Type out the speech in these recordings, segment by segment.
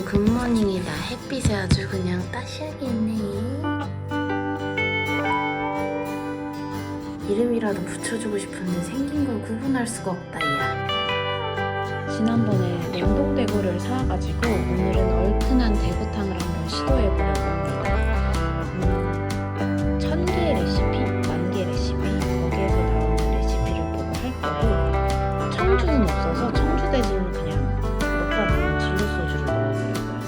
굿모닝이다. 햇빛에 아주 그냥 따시하게 있네. 이름이라도 붙여주고 싶은데 생긴 걸 구분할 수가 없다, 야. 지난번에 냉동대구를 사와가지고 오늘은 얼큰한 대구탕을 한번 시도해보려고 합니다. 1000개의 레시피, 10,000개 레시피, 거기에서 나오는 레시피를 보고 할 거고, 청주는 없어서 청주 대신 그냥 먹다 남은 진로 소주를 넣어보려고요.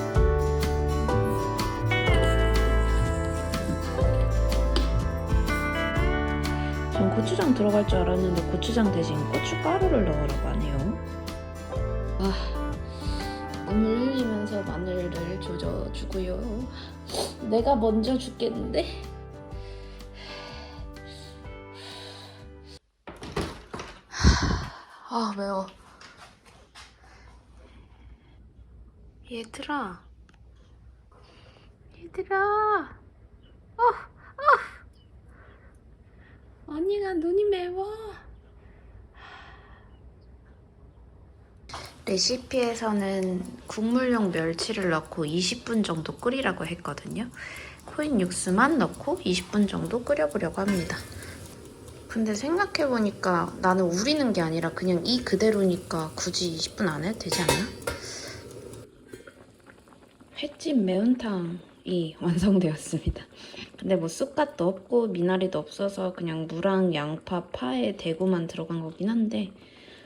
전 고추장 들어갈 줄 알았는데 고추장 대신 고춧가루를 넣으라고 하네요. 눈물 흘리면서 마늘을 조져주고요. 내가 먼저 죽겠는데? 매워. 얘들아. 언니가 눈이 매워. 레시피에서는 국물용 멸치를 넣고 20분 정도 끓이라고 했거든요. 코인 육수만 넣고 20분 정도 끓여보려고 합니다. 근데 생각해보니까 나는 우리는 게 아니라 그냥 이 그대로니까 굳이 20분 안 해도 되지 않나? 횟집 매운탕이 완성되었습니다. 근데 뭐 쑥갓도 없고 미나리도 없어서 그냥 무랑 양파, 파에 대구만 들어간 거긴 한데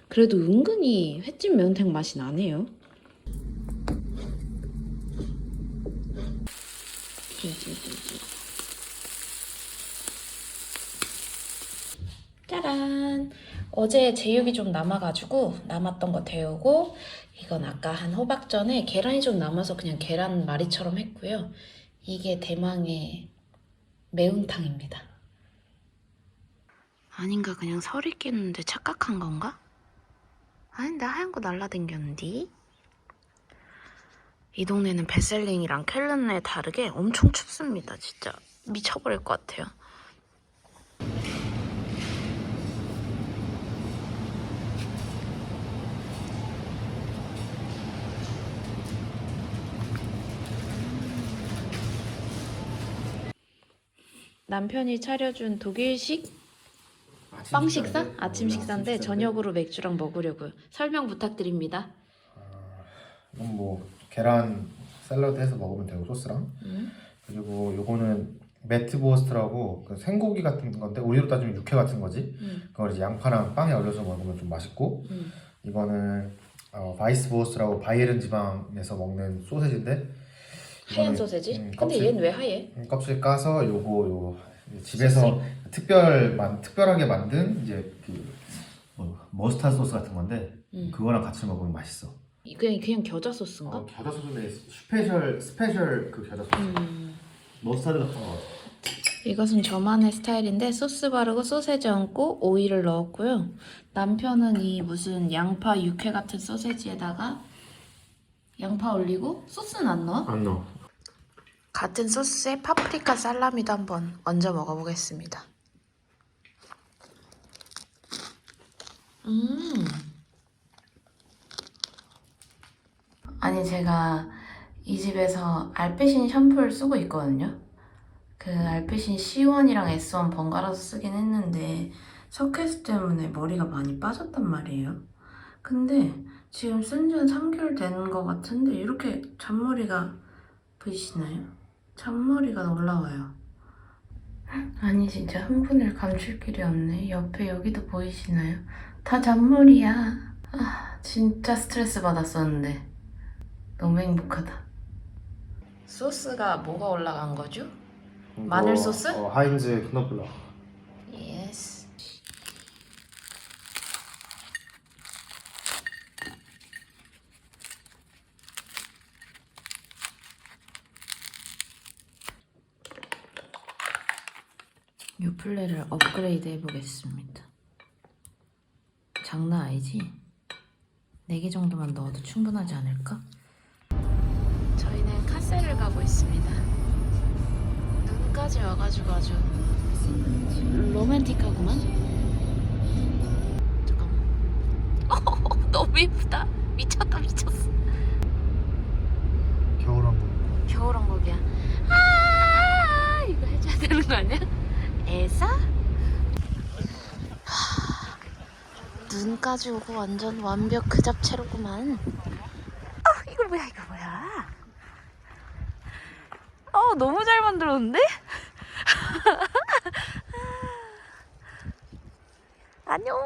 그래도 은근히 횟집 매운탕 맛이 나네요. 짜란! 어제 제육이 좀 남아가지고 남았던 거 데우고 이건 아까 한 호박 전에 계란이 좀 남아서 그냥 계란 말이처럼 했고요. 이게 대망의 매운탕입니다. 아닌가 그냥 설이 끼는데 착각한 건가? 아닌데 하얀 거 날라댕겼는데? 이 동네는 베셀링이랑 켈른에 다르게 엄청 춥습니다. 진짜 미쳐버릴 것 같아요. 남편이 차려준 독일식 빵 식사? 아침 식사인데 저녁으로 맥주랑 먹으려고요. 설명 부탁드립니다. 이건 뭐 계란 샐러드 해서 먹으면 되고 소스랑 그리고 요거는 매트보스트라고 그 생고기 같은 건데 우리로 따지면 육회 같은 거지. 그걸 이제 양파랑 빵에 올려서 먹으면 좀 맛있고 이거는 바이스보스트라고 바이에른 지방에서 먹는 소세지인데 하얀 소세지? 근데 얘는 왜 하얘? 껍질 까서 요거 집에서 특별하게 만든 이제 머스타드 소스 같은 건데 그거랑 같이 먹으면 맛있어. 그냥 겨자 소스인가? 겨자 소스인데 스페셜 그 겨자 소스. 머스타드 같은 거. 이것은 저만의 스타일인데 소스 바르고 소세지 얹고 오일을 넣었고요. 남편은 이 무슨 양파 육회 같은 소세지에다가 양파 올리고 소스는 안 넣어? 안 넣어. 같은 소스에 파프리카 살라미도 한번 얹어 먹어보겠습니다. 아니 제가 이 집에서 알페신 샴푸를 쓰고 있거든요. 그 알페신 C1이랑 S1 번갈아서 쓰긴 했는데 석회수 때문에 머리가 많이 빠졌단 말이에요. 근데 지금 쓴 지는 3개월 되는 것 같은데 이렇게 잔머리가 보이시나요? 잔머리가 올라와요. 아니 진짜 흥분을 감출 길이 없네. 옆에 여기도 보이시나요? 다 잔머리야. 진짜 스트레스 받았었는데 너무 행복하다. 소스가 뭐가 올라간 거죠? 마늘 소스? 하인즈 knoblauch. 예스. 요플레를 업그레이드 해보겠습니다. 장난 아니지? 4개 정도만 넣어도 충분하지 않을까? 저희는 카세를 가고 있습니다. 눈까지 와가지고 아주 로맨틱하구만. 잠깐만. 너무 예쁘다. 미쳤다 미쳤어. 겨울왕국이야. 아 이거 해줘야 되는 거 아니야? 엘사? 눈까지 오고 완전 완벽 그 잡채로구만. 이거 뭐야 이거 뭐야? 너무 잘 만들었는데? 안녕.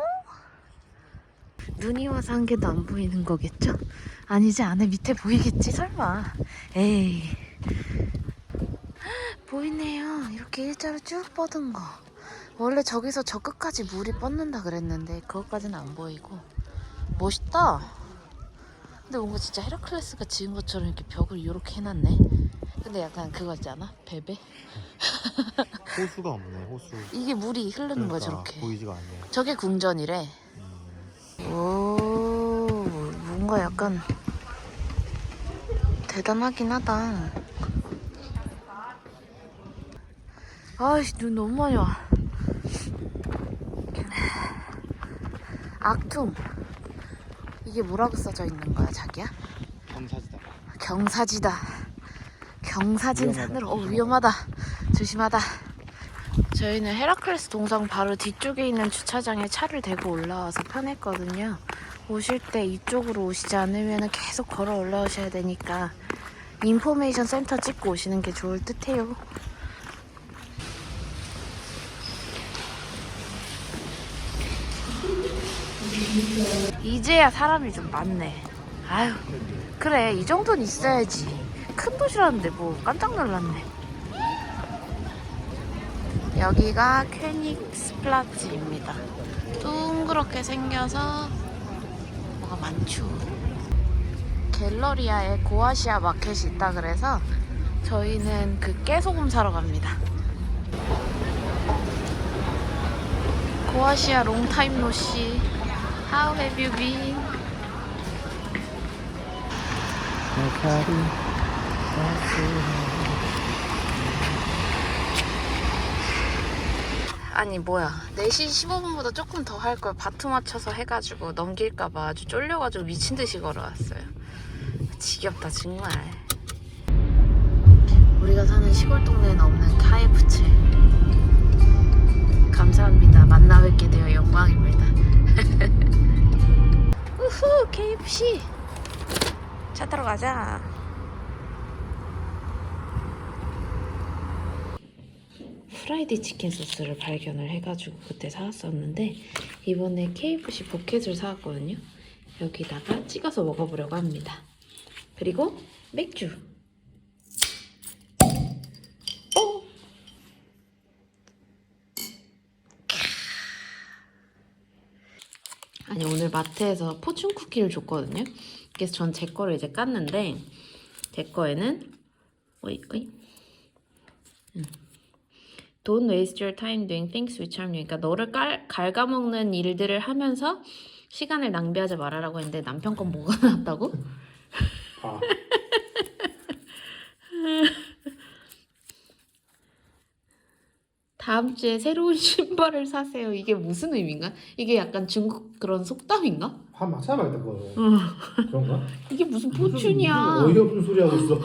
눈이 와서 한 개도 안 보이는 거겠죠? 아니지, 안에 밑에 보이겠지 설마. 에이. 보이네요. 이렇게 일자로 쭉 뻗은 거. 원래 저기서 저 끝까지 물이 뻗는다 그랬는데 그것까지는 안 보이고. 멋있다. 근데 뭔가 진짜 헤라클레스가 지은 것처럼 이렇게 벽을 이렇게 해놨네. 근데 약간 그거 있지 않아? 베베? 호수가 없네. 호수. 이게 물이 흐르는 거야 그러니까 저렇게. 보이지가 않네. 저게 궁전이래. 오, 뭔가 약간 대단하긴 하다. 아이씨, 눈 너무 많이 와. 악퉁. 이게 뭐라고 써져 있는 거야, 자기야? 경사지다. 경사지다. 경사진 위험하다. 산으로. 위험하다. 조심하다. 저희는 헤라클레스 동상 바로 뒤쪽에 있는 주차장에 차를 대고 올라와서 편했거든요. 오실 때 이쪽으로 오시지 않으면 계속 걸어 올라오셔야 되니까 인포메이션 센터 찍고 오시는 게 좋을 듯해요. 이제야 사람이 좀 많네. 아유, 그래, 이 정도는 있어야지. 큰 도시라는데 뭐 깜짝 놀랐네. 여기가 퀘닉스플라츠입니다. 둥그렇게 생겨서 뭐가 많죠. 갤러리아에 고아시아 마켓이 있다 그래서 저희는 그 깨소금 사러 갑니다. 고아시아 롱타임 노씨. How have you been? 아니 뭐야, 4시 15분보다 조금 더 할 걸 바투 맞춰서 해가지고 넘길까봐 아주 쫄려가지고 미친듯이 걸어왔어요. 지겹다 정말. 우리가 사는 시골 동네에는 없는 KFC. 감사합니다. 만나 뵙게 되어 영광입니다. 우후, KFC. 차 타러 가자. 프라이드 치킨 소스를 발견을 해가지고 그때 사왔었는데 이번에 KFC 포켓을 사왔거든요. 여기다가 찍어서 먹어보려고 합니다. 그리고 맥주. 아니 오늘 마트에서 포춘 쿠키를 줬거든요. 그래서 전 제 거를 이제 깠는데 제 거에는 Don't waste your time doing things which harm you. 그러니까 너를 갉아먹는 일들을 하면서 시간을 낭비하지 말아라고 했는데 남편 건 뭐가 나왔다고? 아. 다음 주에 새로운 신발을 사세요. 이게 무슨 의미인가? 이게 약간 중국 그런 속담인가? 한 맞춰봐야겠다 그거. 응. 그런가? 이게 무슨 포춘이야? 무슨 어이없는 소리 하고 있어.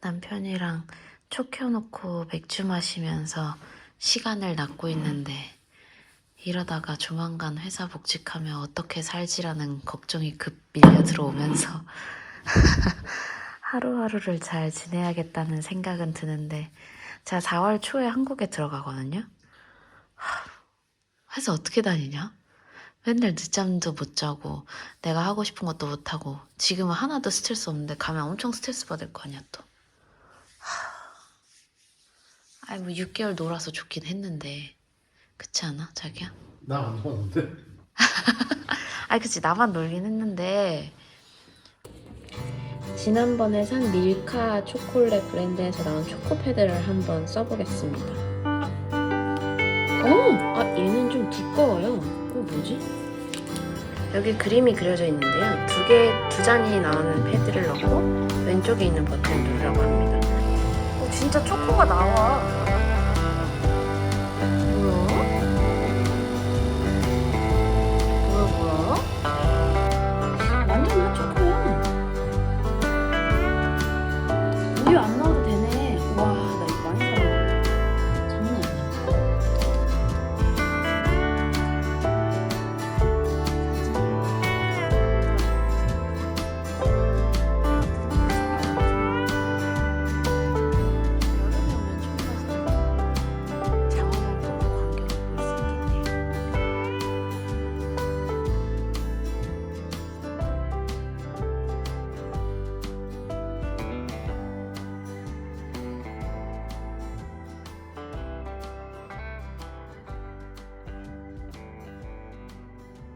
남편이랑 초 켜놓고 맥주 마시면서 시간을 낚고 있는데 이러다가 조만간 회사 복직하면 어떻게 살지라는 걱정이 급 밀려 들어오면서 하루하루를 잘 지내야겠다는 생각은 드는데 제가 4월 초에 한국에 들어가거든요. 회사 어떻게 다니냐? 맨날 늦잠도 못 자고 내가 하고 싶은 것도 못 하고 지금은 하나도 스트레스 없는데 가면 엄청 스트레스 받을 거 아니야 또. 아이 뭐 6개월 놀아서 좋긴 했는데 그렇지 않아 자기야? 나 안 봤는데. 아이 그치 나만 놀긴 했는데 지난번에 산 밀카 초콜릿 브랜드에서 나온 초코패드를 한번 써보겠습니다. 얘는 좀 두꺼워요. 뭐지? 여기 그림이 그려져 있는데요. 두 장이 나오는 패드를 넣고 왼쪽에 있는 버튼 누르라고 합니다. 진짜 초코가 나와.